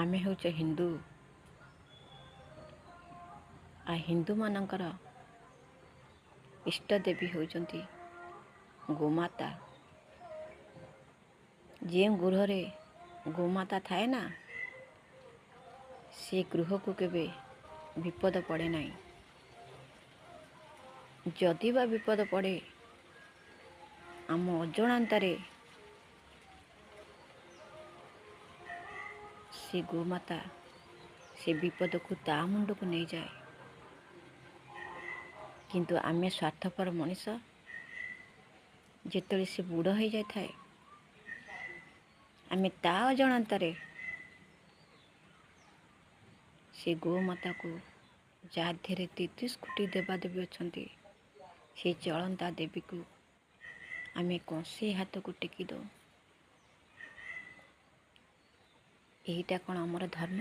आमे होच हिंदू आ हिंदू मानकर इष्ट देवी होचंती गोमाता। जे गृह रे गोमाता थाए ना से गृह को केबे विपद पड़े नहीं। जदि बा विपद पड़े आम अजणांतारे से गोमाता से विपद को ता मुंड को नहीं जाए। किंतु आमे स्वार्थपर मनीष जेतले से बुढ़ हो जाए थाए आमे ता अजणांतारे से गोमाता को जहाँ धीरे 33 कोटी देवादेवी अच्छा से चलंता देवी को आमे कंसे हाथ को टेकी दो। यहीटा कौन आमर धर्म?